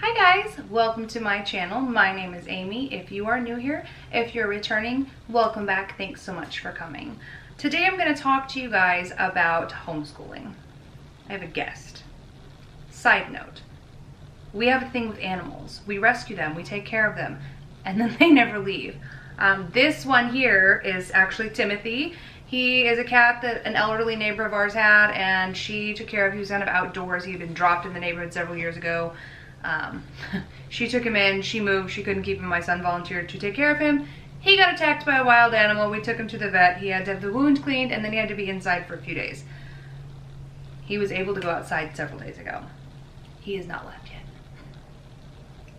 Hi guys, welcome to my channel. My name is Amy. If you are new here, if you're returning, welcome back. Thanks so much for coming. Today I'm going to talk to you guys about homeschooling. I have a guest. Side note, we have a thing with animals. We rescue them, we take care of them, and then they never leave. This one here is actually Timothy. He is a cat that an elderly neighbor of ours had, and she took care of. He was kind of outdoors. He had been dropped in the neighborhood several years ago. She took him in, she moved, she couldn't keep him. My son volunteered to take care of him. He got attacked by a wild animal. We took him to the vet. He had to have the wound cleaned, and then he had to be inside for a few days. He was able to go outside several days ago. He has not left yet.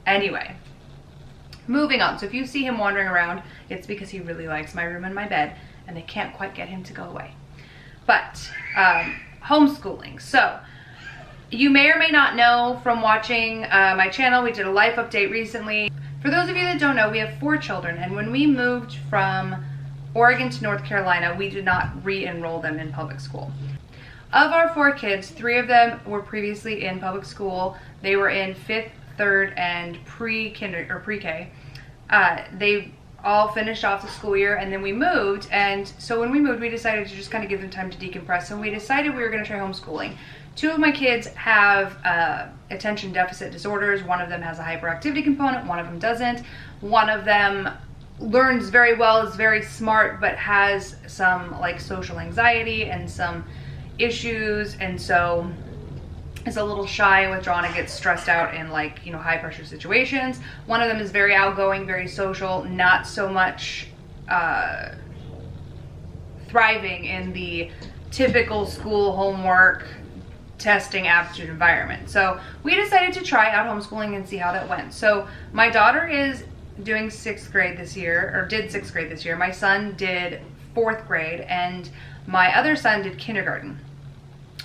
Anyway, moving on. So if you see him wandering around, it's because he really likes my room and my bed, and they can't quite get him to go away. But homeschooling. So you may or may not know from watching my channel, we did a life update recently. For those of you that don't know, we have 4 children, and when we moved from Oregon to North Carolina, we did not re-enroll them in public school. Of our 4 kids, 3 of them were previously in public school. They were in 5th, 3rd, and pre-K. They all finished off the school year, and then we moved, and so when we moved, we decided to just kind of give them time to decompress, and we decided we were going to try homeschooling. 2 of my kids have attention deficit disorders. One of them has a hyperactivity component, one of them doesn't. One of them learns very well, is very smart, but has some like social anxiety and some issues, and so is a little shy and withdrawn and gets stressed out in like, you know, high pressure situations. One of them is very outgoing, very social, not so much thriving in the typical school homework testing aptitude environment. So we decided to try out homeschooling and see how that went. So my daughter is doing 6th grade this year, or did 6th grade this year. My son did 4th grade, and my other son did kindergarten.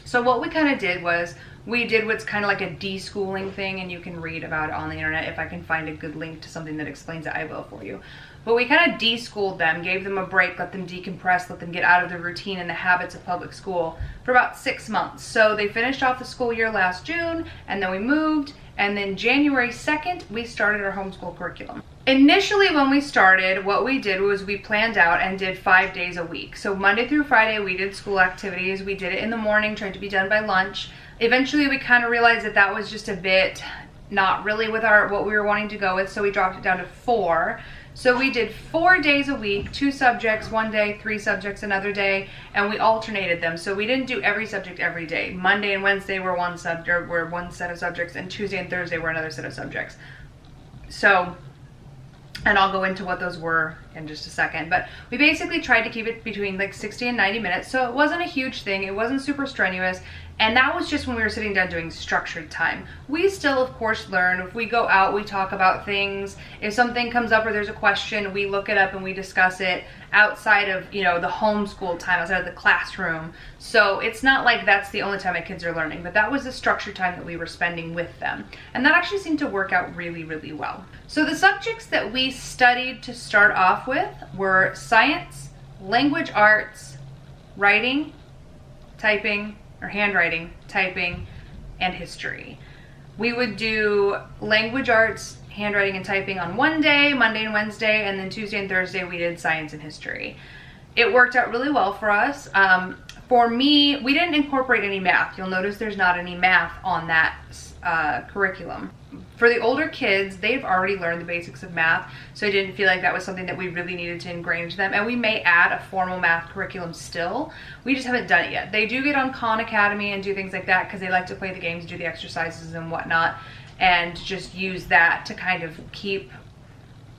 So what we kind of did was we did what's kind of like a deschooling thing, and you can read about it on the internet. If I can find a good link to something that explains it, I will for you. But we kind of deschooled them, gave them a break, let them decompress, let them get out of the routine and the habits of public school for about 6 months. So they finished off the school year last June, and then we moved, and then January 2nd, we started our homeschool curriculum. Initially when we started, what we did was we planned out and did 5 days a week. So Monday through Friday, we did school activities. We did it in the morning, tried to be done by lunch. Eventually we kind of realized that that was just a bit not really with what we were wanting to go with, so we dropped it down to 4. So we did 4 days a week, 2 subjects one day, 3 subjects another day, and we alternated them. So we didn't do every subject every day. Monday and Wednesday were one set of subjects, and Tuesday and Thursday were another set of subjects. So, and I'll go into what those were in just a second, but we basically tried to keep it between like 60 and 90 minutes, so it wasn't a huge thing, it wasn't super strenuous, and that was just when we were sitting down doing structured time. We still, of course, learn. If we go out, we talk about things. If something comes up or there's a question, we look it up and we discuss it outside of, you know, the homeschool time, outside of the classroom. So it's not like that's the only time my kids are learning, but that was the structured time that we were spending with them. And that actually seemed to work out really, really well. So the subjects that we studied to start off with were science, language arts, writing, typing, or handwriting, typing, and history. We would do language arts, handwriting, and typing on one day, Monday and Wednesday, and then Tuesday and Thursday we did science and history. It worked out really well for us. For me, we didn't incorporate any math. You'll notice there's not any math on that curriculum. For the older kids, they've already learned the basics of math, so I didn't feel like that was something that we really needed to ingrain to them. And we may add a formal math curriculum still. We just haven't done it yet. They do get on Khan Academy and do things like that because they like to play the games, do the exercises and whatnot, and just use that to kind of keep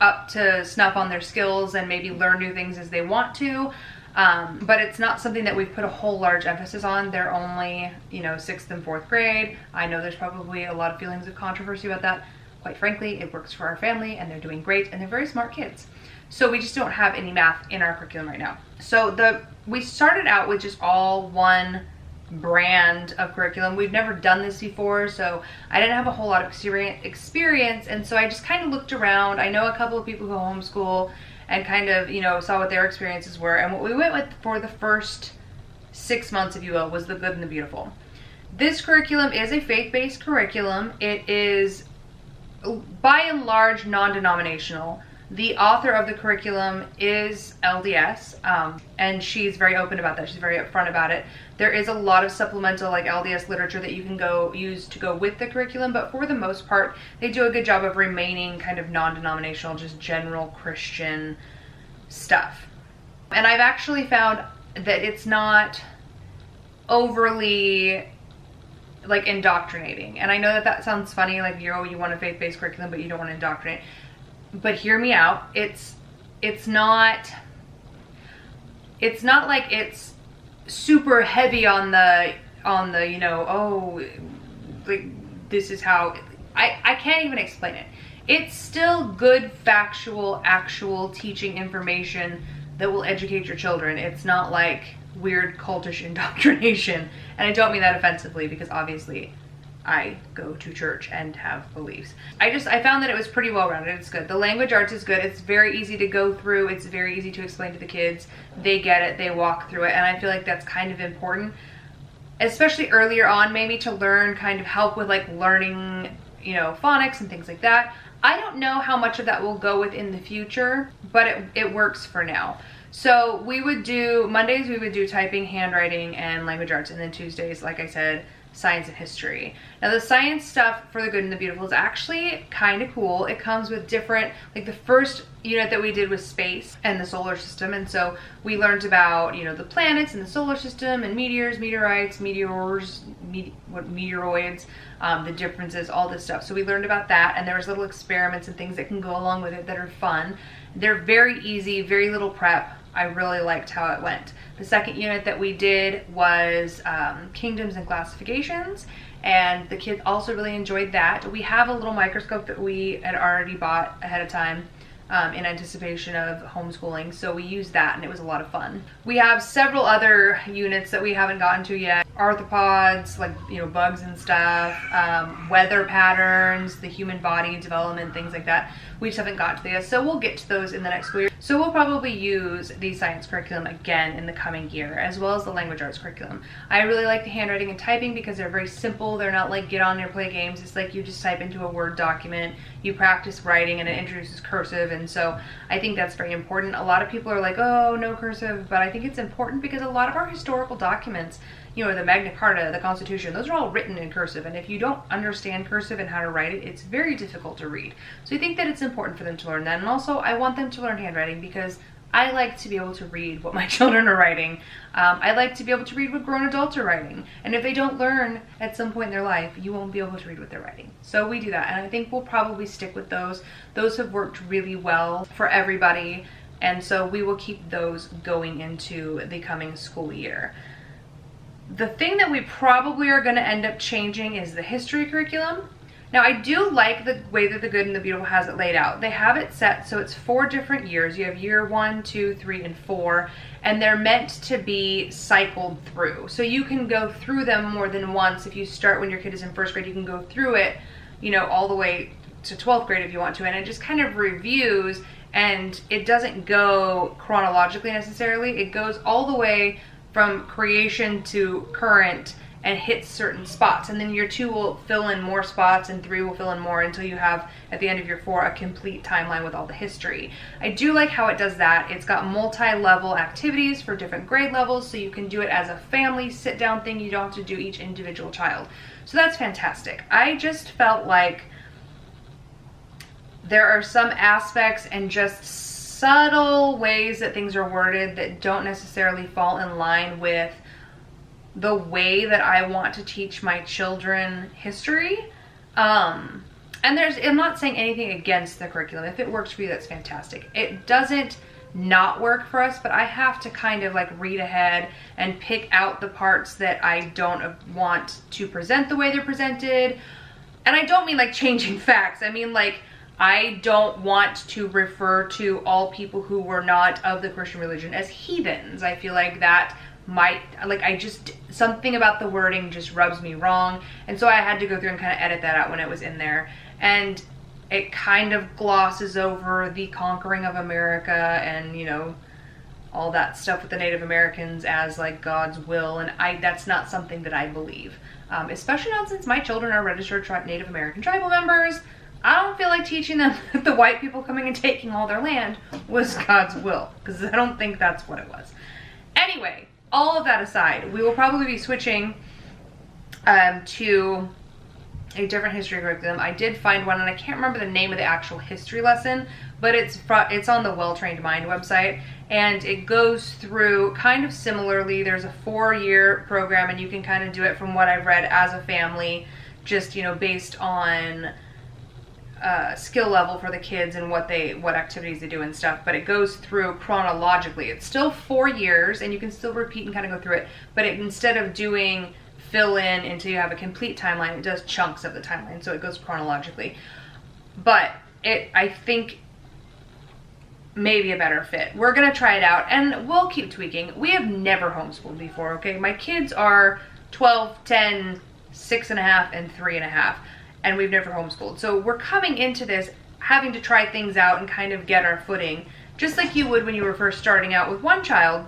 up to snuff on their skills and maybe learn new things as they want to. But it's not something that we've put a whole large emphasis on. They're only, you know, 6th and 4th grade. I know there's probably a lot of feelings of controversy about that. Quite frankly, it works for our family and they're doing great and they're very smart kids. So we just don't have any math in our curriculum right now. So we started out with just all one brand of curriculum. We've never done this before, so I didn't have a whole lot of experience, and so I just kind of looked around. I know a couple of people who homeschool and kind of, you know, saw what their experiences were, and what we went with for the first 6 months, if you will, was the good and the beautiful. This curriculum is a faith-based curriculum. It is by and large non-denominational. The author of the curriculum is LDS, and she's very open about that. She's very upfront about it. There is a lot of supplemental like LDS literature that you can go use to go with the curriculum, but for the most part, they do a good job of remaining kind of non-denominational, just general Christian stuff. And I've actually found that it's not overly like indoctrinating. And I know that that sounds funny, like you want a faith-based curriculum, but you don't want to indoctrinate. But hear me out. It's not like it's super heavy on the you know, oh, like this is how I can't even explain it. It's still good factual actual teaching information that will educate your children. It's not like weird cultish indoctrination. And I don't mean that offensively, because obviously I go to church and have beliefs. I found that it was pretty well rounded. It's good. The language arts is good. It's very easy to go through. It's very easy to explain to the kids. They get it. They walk through it. And I feel like that's kind of important, especially earlier on, maybe to learn, kind of help with like learning, you know, phonics and things like that. I don't know how much of that will go with in the future, but it works for now. So we would do, Mondays we would do typing, handwriting, and language arts, and then Tuesdays, like I said, science and history. Now the science stuff for the good and the beautiful is actually kind of cool. It comes with different, like the first unit that we did was space and the solar system, and so we learned about, you know, the planets and the solar system and meteors, meteorites, meteors, meteoroids, the differences, all this stuff. So we learned about that, and there was little experiments and things that can go along with it that are fun. They're very easy, very little prep. I really liked how it went. The second unit that we did was kingdoms and classifications, and the kids also really enjoyed that. We have a little microscope that we had already bought ahead of time in anticipation of homeschooling, so we used that and it was a lot of fun. We have several other units that we haven't gotten to yet. Arthropods, like, you know, bugs and stuff, weather patterns, the human body development, things like that. We just haven't gotten to those, so we'll get to those in the next school year. So we'll probably use the science curriculum again in the coming year, as well as the language arts curriculum. I really like the handwriting and typing because they're very simple. They're not like get on there, play games. It's like you just type into a Word document, you practice writing, and it introduces cursive, and so I think that's very important. A lot of people are like, oh, no cursive, but I think it's important because a lot of our historical documents, you know, the Magna Carta, the Constitution, those are all written in cursive, and if you don't understand cursive and how to write it, it's very difficult to read. So I think that it's important for them to learn that, and also I want them to learn handwriting because I like to be able to read what my children are writing. I like to be able to read what grown adults are writing, and if they don't learn at some point in their life, you won't be able to read what they're writing. So we do that, and I think we'll probably stick with those. Those have worked really well for everybody, and so we will keep those going into the coming school year. The thing that we probably are going to end up changing is the history curriculum. Now I do like the way that the good and the beautiful has it laid out. They have it set so it's 4 different years. You have year 1, 2, 3, and 4, and they're meant to be cycled through. So you can go through them more than once. If you start when your kid is in 1st grade, you can go through it, you know, all the way to 12th grade if you want to, and it just kind of reviews, and it doesn't go chronologically necessarily. It goes all the way from creation to current and hits certain spots, and then year 2 will fill in more spots and 3 will fill in more until you have at the end of year 4 a complete timeline with all the history. I do like how it does that. It's got multi-level activities for different grade levels, so you can do it as a family sit down thing. You don't have to do each individual child, so that's fantastic. I just felt like there are some aspects and just subtle ways that things are worded that don't necessarily fall in line with the way that I want to teach my children history. And I'm not saying anything against the curriculum. If it works for you, that's fantastic. It doesn't not work for us, but I have to kind of like read ahead and pick out the parts that I don't want to present the way they're presented. And I don't mean like changing facts. I mean like, I don't want to refer to all people who were not of the Christian religion as heathens. I feel like that might, like, something about the wording just rubs me wrong. And so I had to go through and kind of edit that out when it was in there. And it kind of glosses over the conquering of America and, you know, all that stuff with the Native Americans as like God's will. And that's not something that I believe. Especially not since my children are registered Native American tribal members. I don't feel like teaching them that the white people coming and taking all their land was God's will, because I don't think that's what it was. Anyway, all of that aside, we will probably be switching to a different history curriculum. I did find one, and I can't remember the name of the actual history lesson, but it's on the Well Trained Mind website, and it goes through kind of similarly. There's a 4-year program, and you can kind of do it from what I've read as a family, just, you know, based on skill level for the kids and what activities they do and stuff. But it goes through chronologically. It's still 4 years, and you can still repeat and kind of go through it, but instead of doing fill in until you have a complete timeline, it does chunks of the timeline, so it goes chronologically. But I think maybe a better fit. We're gonna try it out, and we'll keep tweaking. We have never homeschooled before, okay? My kids are 12, 10, 6.5, and 3.5, and we've never homeschooled. So we're coming into this having to try things out and kind of get our footing, just like you would when you were first starting out with one child.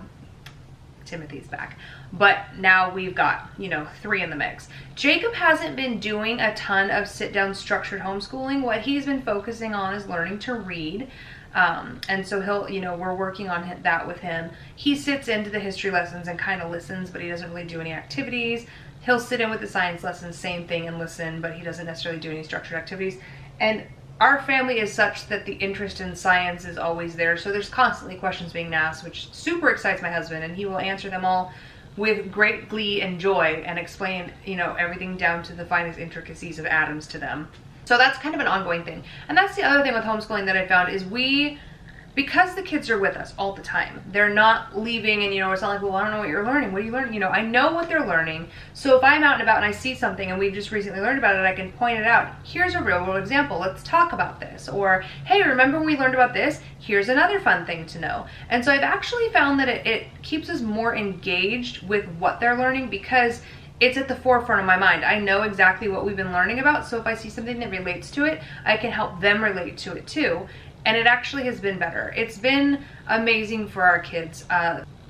Timothy's back. But now we've got, you know, 3 in the mix. Jacob hasn't been doing a ton of sit-down structured homeschooling. What he's been focusing on is learning to read. And so he'll, you know, we're working on that with him. He sits into the history lessons and kind of listens, but he doesn't really do any activities. He'll sit in with the science lessons, same thing, and listen, but he doesn't necessarily do any structured activities. And our family is such that the interest in science is always there. So there's constantly questions being asked, which super excites my husband, and he will answer them all with great glee and joy and explain, you know, everything down to the finest intricacies of atoms to them. So that's kind of an ongoing thing. And that's the other thing with homeschooling that I found is because the kids are with us all the time, they're not leaving and, you know, it's not like, well, I don't know what you're learning. What are you learning? You know, I know what they're learning. So if I'm out and about and I see something and we've just recently learned about it, I can point it out. Here's a real world example. Let's talk about this. Or, hey, remember when we learned about this? Here's another fun thing to know. And so I've actually found that it keeps us more engaged with what they're learning because it's at the forefront of my mind. I know exactly what we've been learning about. So if I see something that relates to it, I can help them relate to it too. And it actually has been better. It's been amazing for our kids.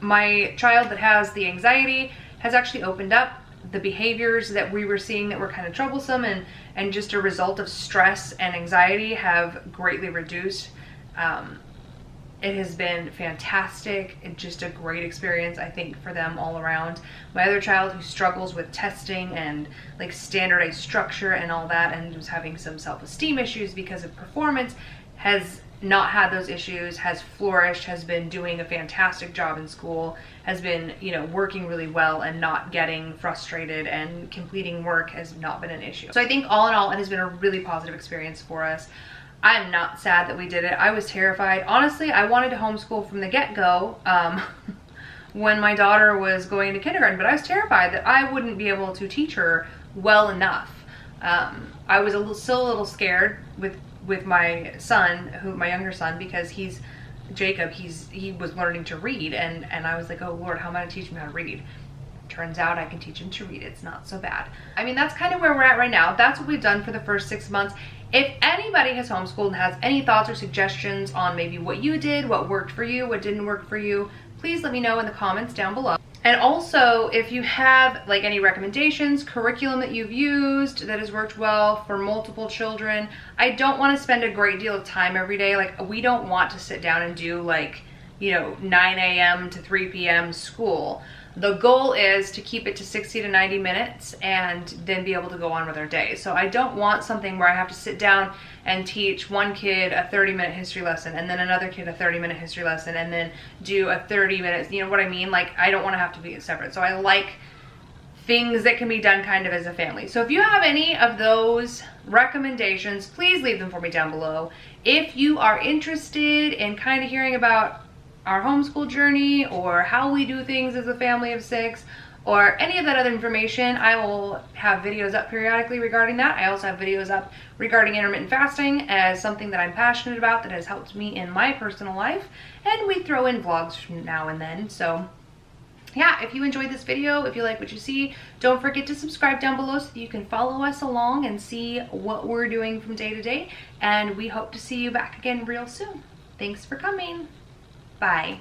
My child that has the anxiety has actually opened up. The behaviors that we were seeing that were kind of troublesome and just a result of stress and anxiety have greatly reduced. It has been fantastic. It's just a great experience, I think, for them all around. My other child who struggles with testing and like standardized structure and all that, and was having some self-esteem issues because of performance, has not had those issues, has flourished, has been doing a fantastic job in school, has been, you know, working really well and not getting frustrated, and completing work has not been an issue. So I think all in all, it has been a really positive experience for us. I'm not sad that we did it. I was terrified. Honestly, I wanted to homeschool from the get-go when my daughter was going to kindergarten, but I was terrified that I wouldn't be able to teach her well enough. I was still a little scared with my son, my younger son, because Jacob, he was learning to read, and I was like, oh Lord, how am I going to teach him how to read? Turns out I can teach him to read. It's not so bad. I mean, that's kind of where we're at right now. That's what we've done for the first 6 months. If anybody has homeschooled and has any thoughts or suggestions on maybe what you did, what worked for you, what didn't work for you, please let me know in the comments down below. And also, if you have like any recommendations, curriculum that you've used that has worked well for multiple children. I don't want to spend a great deal of time every day. Like, we don't want to sit down and do like, you know, 9 a.m. to 3 p.m. school. The goal is to keep it to 60 to 90 minutes and then be able to go on with our day. So I don't want something where I have to sit down and teach one kid a 30-minute history lesson and then another kid a 30-minute history lesson and then do a 30-minute, you know what I mean? Like, I don't want to have to be separate. So I like things that can be done kind of as a family. So if you have any of those recommendations, please leave them for me down below. If you are interested in kind of hearing about our homeschool journey or how we do things as a family of 6 or any of that other information, I will have videos up periodically regarding that. I also have videos up regarding intermittent fasting as something that I'm passionate about that has helped me in my personal life, and we throw in vlogs from now and then. So yeah, if you enjoyed this video, if you like what you see, don't forget to subscribe down below so that you can follow us along and see what we're doing from day to day, and we hope to see you back again real soon. Thanks for coming. Bye.